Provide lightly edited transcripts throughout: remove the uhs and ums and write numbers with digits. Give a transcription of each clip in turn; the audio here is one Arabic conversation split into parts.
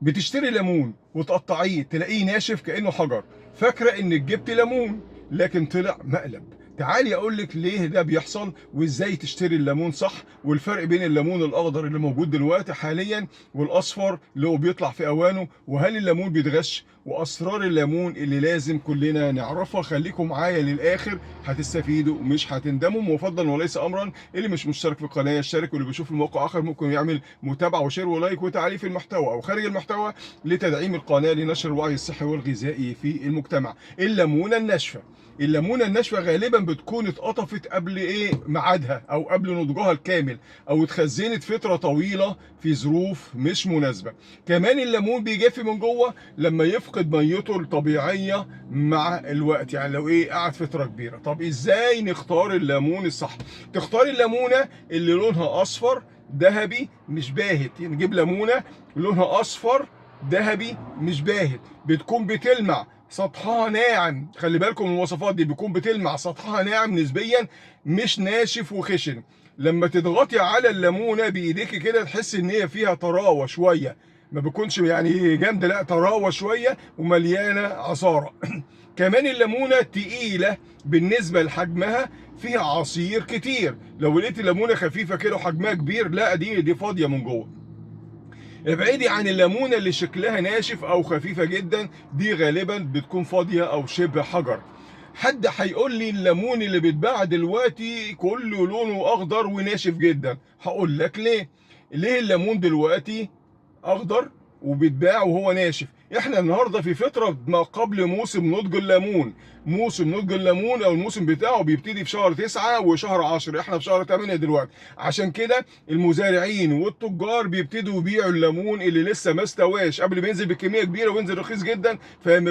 بتشتري ليمون وتقطعيه تلاقيه ناشف كأنه حجر، فاكرة انك جبت ليمون لكن طلع مقلب. تعالي اقول لك ليه ده بيحصل وازاي تشتري الليمون صح، والفرق بين الليمون الاخضر اللي موجود دلوقتي حاليا والاصفر اللي هو بيطلع في اوانه، وهل الليمون بيتغش، واسرار الليمون اللي لازم كلنا نعرفها. خليكم معايا للاخر هتستفيدوا مش هتندموا. وفضلا وليس امرا، اللي مش مشترك في القناه يشترك، واللي بيشوف الموقع اخر ممكن يعمل متابعه وشير ولايك وتعليق في المحتوى او خارج المحتوى لتدعيم القناه لنشر الوعي الصحي والغذائي في المجتمع. الليمونه الناشفه، الليمونه الناشفه غالبا بتكون اتقطفت قبل ميعادها او قبل نضجها الكامل، او اتخزنت فتره طويله في ظروف مش مناسبه. كمان الليمون بيجف من جوه لما يفقد ميته الطبيعيه مع الوقت، يعني لو قعد فتره كبيره. طب ازاي نختار الليمون الصح؟ تختار الليمونه اللي لونها اصفر ذهبي مش باهت، يعني نجيب ليمونه لونها اصفر ذهبي مش باهت، بتكون بتلمع، سطحها ناعم. خلي بالكم من الوصفات دي، بيكون بتلمع، سطحها ناعم نسبيا مش ناشف وخشن. لما تضغطي على الليمونه بايديكي كده تحس ان هي فيها طراوه شويه، ما بيكونش يعني جامده، لا طراوه شويه ومليانه عصاره. كمان الليمونه تقيله بالنسبه لحجمها، فيها عصير كتير. لو لقيت الليمونه خفيفه كده وحجمها كبير، لا دي فاضيه من جوه. ابعدي عن الليمونه اللي شكلها ناشف او خفيفه جدا، دي غالبا بتكون فاضيه او شبه حجر. حد هيقول لي الليمون اللي بيتباع دلوقتي كله لونه اخضر وناشف جدا، هقول لك ليه. ليه الليمون دلوقتي اخضر وبيتباع وهو ناشف؟ احنا النهارده في فتره ما قبل موسم نضج الليمون. موسم نضج الليمون او الموسم بتاعه بيبتدي في شهر 9 وشهر 10، احنا في شهر 8 دلوقتي. عشان كده المزارعين والتجار بيبتدوا يبيعوا الليمون اللي لسه ما استواش قبل ما ينزل بكميه كبيره وينزل رخيص جدا، فما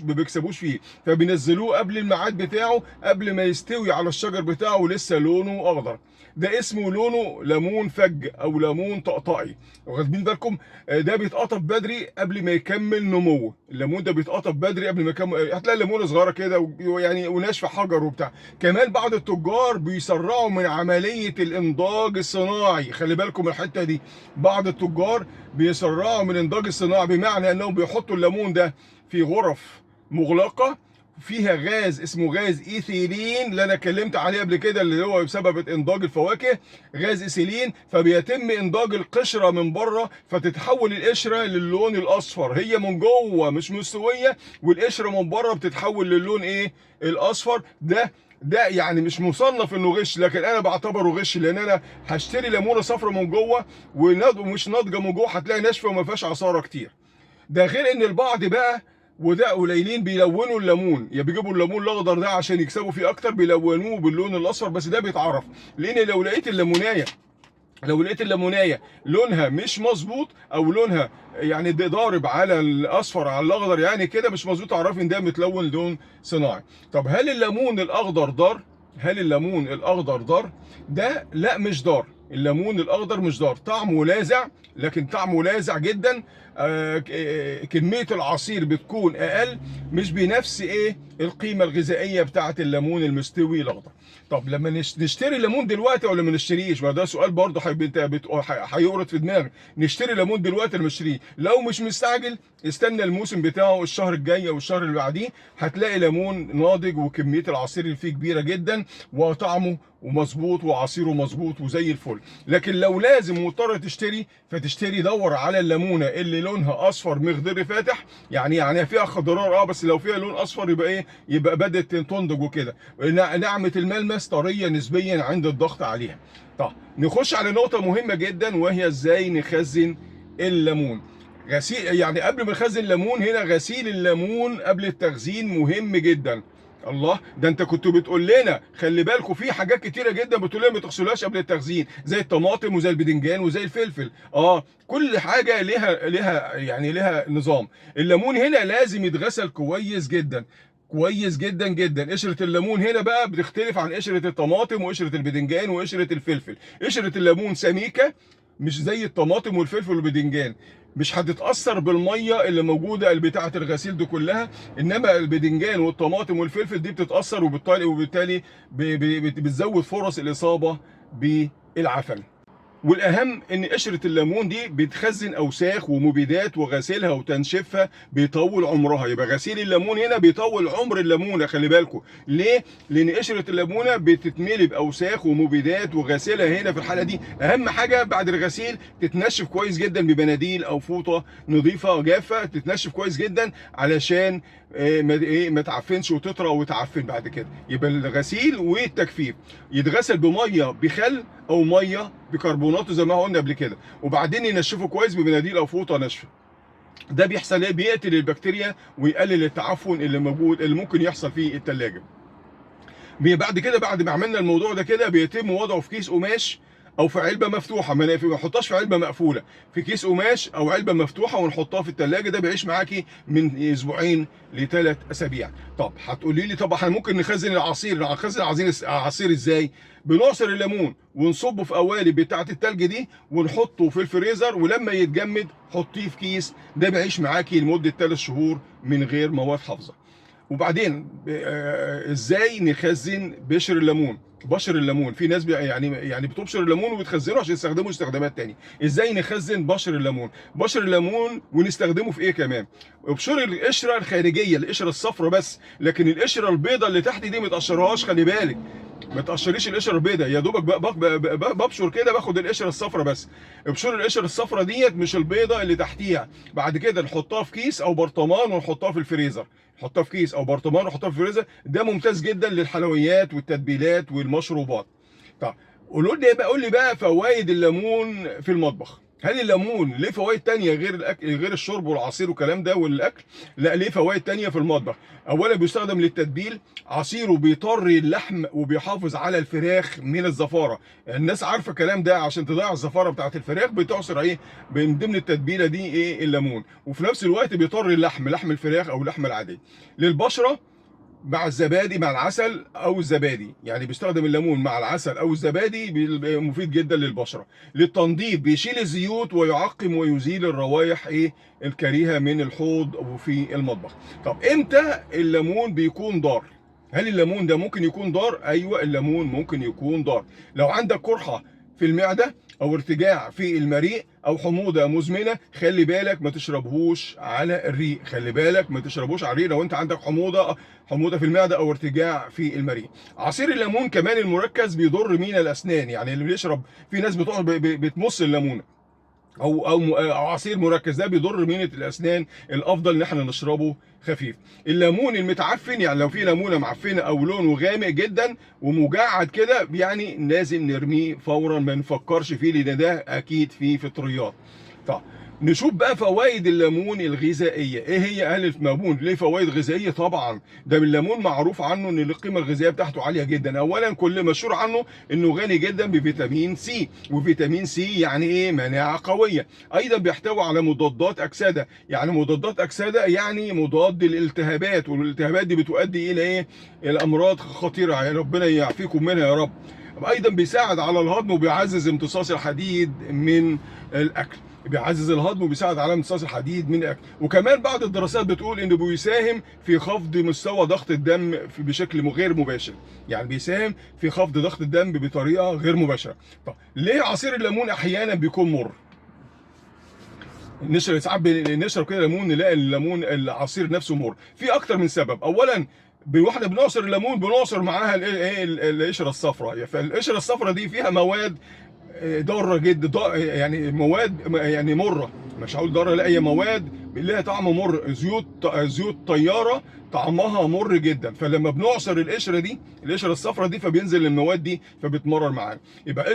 بيكسبوش فيه، فبينزلوه قبل الميعاد بتاعه، قبل ما يستوي على الشجر بتاعه لسه لونه اخضر. ده اسمه لونه ليمون فج او ليمون طقطقي، واخدين بالكم؟ ده بيتقطف بدري قبل ما يكمل نموه. الليمون ده بيتقطف بدري قبل ما يكمل، هتلاقي ليمونه صغيره كده ويعني وناشفه حجر وبتاع. كمان بعض التجار بيسرعوا من عمليه الانضاج الصناعي، خلي بالكم من الحته دي. بعض التجار بيسرعوا من الانضاج الصناعي، بمعنى انهم بيحطوا الليمون ده في غرف مغلقه فيها غاز اسمه غاز ايثيلين اللي انا اتكلمت عليه قبل كده، اللي هو بسبب انضاج الفواكه، غاز ايثيلين. فبيتم انضاج القشره من بره، فتتحول القشره للون الاصفر، هي من جوه مش مستويه، والقشره من بره بتتحول للون الاصفر. ده يعني مش مصنف انه غش، لكن انا بعتبره غش، لان انا هشتري ليمونه صفرا من جوه ومش ناضجه من جوه، هتلاقي ناشفه وما فيهاش عصاره كتير. ده غير ان البعض بقى، وده قليلين، بيلونوا الليمون، يا بيجيبوا الليمون الاخضر ده عشان يكسبوا فيه اكتر بيلونوه باللون الاصفر، بس ده بيتعرف. لان لو لقيت الليمونايه لونها مش مظبوط، او لونها يعني ضارب على الاصفر على الاخضر يعني كده مش مظبوط، اعرف ان ده متلون لون صناعي. طب هل الليمون الاخضر ضار؟ هل الليمون الاخضر ضار؟ ده لا مش ضار. الليمون الاخضر مش ضار، طعمه لاذع، لكن طعمه لاذع جدا. كميه العصير بتكون اقل، مش بنفس القيمه الغذائيه بتاعه الليمون المستوي الاخضر. طب لما نشتري ليمون دلوقتي ولا ما نشتريش؟ ما ده سؤال برضه هيورد في دماغي. نشتري ليمون دلوقتي ولا نشتريه؟ لو مش مستعجل استنى الموسم بتاعه الشهر الجاي او الشهر اللي بعديه، هتلاقي ليمون ناضج وكميه العصير اللي فيه كبيره جدا وطعمه ومظبوط وعصيره مظبوط وزي الفل. لكن لو لازم مضطر تشتري، فتشتري دور على الليمونه اللي لونها اصفر مخضر فاتح، يعني فيها خضرار بس لو فيها لون اصفر يبقى يبقى بدات تنضج وكده، ناعمه الملمس، طريه نسبيا عند الضغط عليها. طب نخش على نقطه مهمه جدا، وهي ازاي نخزن الليمون. غسيل، يعني قبل ما نخزن الليمون هنا، غسيل الليمون قبل التخزين مهم جدا. الله، ده انت كنت بتقول لنا خلي بالكم في حاجات كتيره جدا بتقول لنا ما تغسلوهاش قبل التخزين، زي الطماطم وزي البدنجان وزي الفلفل. كل حاجه لها نظام. الليمون هنا لازم يتغسل كويس جدا، كويس جدا جدا. قشره الليمون هنا بقى بتختلف عن قشره الطماطم وقشره البدنجان وقشره الفلفل. قشره الليمون سميكه، مش زي الطماطم والفلفل والبدنجان، مش هتتاثر بالميه اللي موجوده بتاعه الغسيل دي كلها. انما البدنجان والطماطم والفلفل دي بتتاثر، وبالتالي بتزود فرص الاصابه بالعفن. والاهم ان قشره الليمون دي بتخزن اوساخ ومبيدات، وغسيلها وتنشيفها بيطول عمرها. يبقى غسيل الليمون هنا بيطول عمر الليمونه، خلي بالكم ليه؟ لان قشره الليمونه بتتملي باوساخ ومبيدات، وغسيلها هنا في الحاله دي اهم حاجه بعد الغسيل تتنشف كويس جدا بمناديل او فوطه نظيفه جافه، تتنشف كويس جدا علشان ما تعفنش وتطرى وتعفن بعد كده. يبقى الغسيل والتجفيف يتغسل بميه بخل او ميه بكربونات زي ما قلنا قبل كده، وبعدين ينشفه كويس بمناديل او فوطه ناشفه. ده بيحصل ايه؟ بيقتل البكتيريا ويقلل التعفن اللي موجود اللي ممكن يحصل في الثلاجه. بعد كده بعد ما عملنا الموضوع ده كده بيتم وضعه في كيس قماش او في علبه مفتوحه، ما نحطهاش في علبه مقفوله، في كيس قماش او علبه مفتوحه ونحطها في الثلاجه. ده بيعيش معاكي من اسبوعين ل3 اسابيع. طب هتقولي لي طب احنا ممكن نخزن العصير ازاي؟ بنعصر الليمون ونصبه في قوالب بتاعه التلج دي ونحطه في الفريزر، ولما يتجمد حطيه في كيس. ده بيعيش معاكي لمده 3 شهور من غير مواد حافظه. وبعدين ازاي نخزن بشر الليمون؟ بشر الليمون في ناس يعني بتبشر الليمون وبتخزنه عشان يستخدمه استخدامات تاني. ازاي نخزن بشر الليمون؟ بشر الليمون ونستخدمه في ايه كمان؟ ابشر القشره الخارجيه، القشره الصفراء بس، لكن القشره البيضاء اللي تحت دي ما تقشرهاش، خلي بالك ما تقشريش القشره البيضاء، يا دوبك ببشر كده باخد القشره الصفراء بس. ابشر القشره الصفراء ديت مش البيضاء اللي تحتيها. بعد كده نحطها في كيس او برطمان ونحطها في الفريزر، نحطها في كيس او برطمان ونحطها في الفريزر. ده ممتاز جدا للحلويات والتتبيلات والمشروبات. طب قول لي بقى فوائد الليمون في المطبخ. هل الليمون ليه فوائد تانية غير الاكل، غير الشرب والعصير والكلام ده والاكل؟ لا، ليه فوائد تانية في المطبخ. اولا بيستخدم للتتبيل، عصيره بيطري اللحم وبيحافظ على الفراخ من الزفاره. الناس عارفه الكلام ده، عشان تضيع الزفاره بتاعت الفراخ بتعصر ايه من ضمن التتبيله دي ايه؟ الليمون. وفي نفس الوقت بيطري اللحم، لحم الفراخ او اللحمه العاديه. للبشره مع الزبادي مع العسل او الزبادي، يعني بيستخدم الليمون مع العسل او الزبادي مفيد جدا للبشره. للتنظيف بيشيل الزيوت ويعقم ويزيل الروائح الكريهه من الحوض وفي المطبخ. طب امتى الليمون بيكون ضار؟ هل الليمون ده ممكن يكون ضار؟ ايوه الليمون ممكن يكون ضار. لو عندك قرحه في المعده او ارتجاع في المريء او حموضه مزمنه، خلي بالك ما تشربهوش على الريق، خلي بالك ما تشربوش على الريق لو انت عندك حموضه في المعده او ارتجاع في المريء. عصير الليمون كمان المركز بيضر مين؟ الاسنان. يعني اللي بيشرب، في ناس بتقعد بتمص الليمونه او عصير مركز، ده بيضر مينة الاسنان. الافضل ان احنا نشربه خفيف. الليمون المتعفن، يعني لو في ليمونه معفنه او لونه غامق جدا ومجعد كده، يعني لازم نرميه فورا، ما نفكرش فيه لان ده اكيد فيه فطريات. طب نشوف بقى فوائد الليمون الغذائيه ايه هي. هل الليمون ليه فوائد غذائيه؟ طبعا ده الليمون معروف عنه ان القيمه الغذائيه بتاعته عاليه جدا. اولا كل مشهور عنه انه غني جدا بفيتامين سي، وفيتامين سي يعني ايه؟ مناعه قويه. ايضا بيحتوي على مضادات اكسده، يعني مضادات اكسده يعني مضاد للالتهابات، والالتهابات دي بتؤدي الى ايه؟ الى امراض خطيره، يعني ربنا يعافيكم منها يا رب. ايضا بيساعد على الهضم وبيعزز امتصاص الحديد من الاكل، بيعزز الهضم وبيساعد على امتصاص الحديد من الاكل. وكمان بعض الدراسات بتقول انه بيساهم في خفض مستوى ضغط الدم بشكل غير مباشر، يعني بيساهم في خفض ضغط الدم بطريقه غير مباشره. طب ليه عصير الليمون احيانا بيكون مر؟ نشرب ساعات بنشرب كده ليمون نلاقي الليمون العصير نفسه مر. في اكتر من سبب. اولا واحنا بنعصر الليمون بنعصر معاها القشره الصفراء، فالقشره الصفراء دي فيها مواد ضاره جدا، يعني مواد يعني مره، مش هقول ضاره، لا هي مواد لها طعم مر، زيوت طياره طعمها مر جدا. فلما بنعصر القشره دي، القشره الصفراء دي، فبينزل المواد دي فبتمرر معانا. يبقى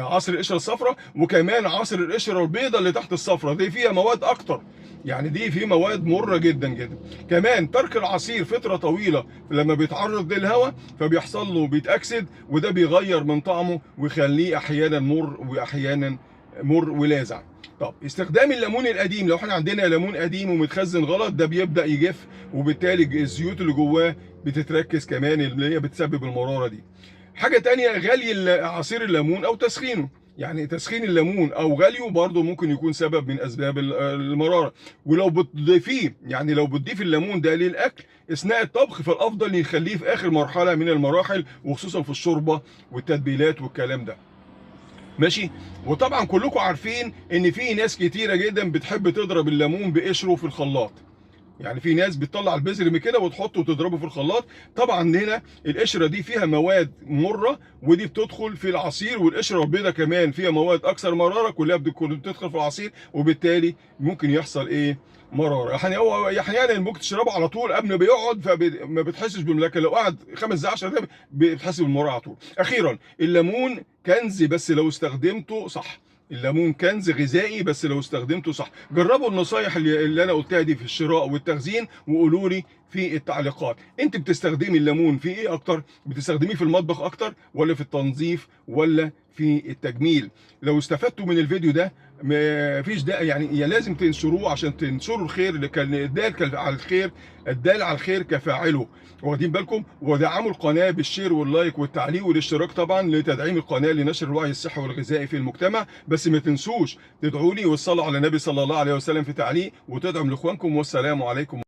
عصر القشره الصفراء، وكمان عصر القشره البيضاء اللي تحت الصفراء دي فيها مواد اكتر، يعني دي في مواد مره جدا جدا. كمان ترك العصير فتره طويله لما بيتعرض للهواء فبيحصل له بيتاكسد، وده بيغير من طعمه ويخليه احيانا مر واحيانا مر ولاذع. طب استخدام الليمون القديم، لو احنا عندنا ليمون قديم ومتخزن غلط ده بيبدا يجف، وبالتالي الزيوت اللي جواه بتتركز كمان اللي هي بتسبب المراره دي. حاجه تانية غلي عصير الليمون او تسخينه، يعني تسخين الليمون او غليه برضه ممكن يكون سبب من اسباب المراره. ولو بتضيفيه، يعني لو بتضيف الليمون ده للاكل اثناء الطبخ، فالافضل يخليه في اخر مرحله من المراحل، وخصوصا في الشوربه والتتبيلات والكلام ده. ماشي. وطبعا كلكم عارفين ان في ناس كتيره جدا بتحب تضرب الليمون بقشره في الخلاط. يعني في ناس بتطلع البذر من كده وتحطه وتضربه في الخلاط. طبعا هنا القشره دي فيها مواد مره، ودي بتدخل في العصير، والقشره البيضاء كمان فيها مواد اكثر مراره، كلها بتدخل في العصير، وبالتالي ممكن يحصل ايه؟ مراره. يعني هو احيانا ممكن تشربه على طول قبل ما بيقعد فما بتحسش بالملاكه، لو قعد 5 دقائق 10 دقائق بتحس بالمراره على طول. اخيرا، الليمون كنز بس لو استخدمته صح. الليمون كنز غذائي بس لو استخدمته صح. جربوا النصايح اللي انا قلتها دي في الشراء والتخزين، وقولوا لي في التعليقات انت بتستخدمي الليمون في ايه اكتر؟ بتستخدميه في المطبخ اكتر، ولا في التنظيف، ولا في التجميل؟ لو استفدتوا من الفيديو ده ما فيش داعي يعني لازم تنشروه عشان تنشروا الخير، اللي كان الدال على الخير، الدال على الخير كفاعله. واخدين بالكم؟ ودعموا القناه بالشير واللايك والتعليق والاشتراك طبعا لتدعيم القناه لنشر الوعي الصحي والغذائي في المجتمع. بس ما تنسوش تدعوا لي والصلاه على النبي صلى الله عليه وسلم في تعليق، وتدعم لاخوانكم. والسلام عليكم.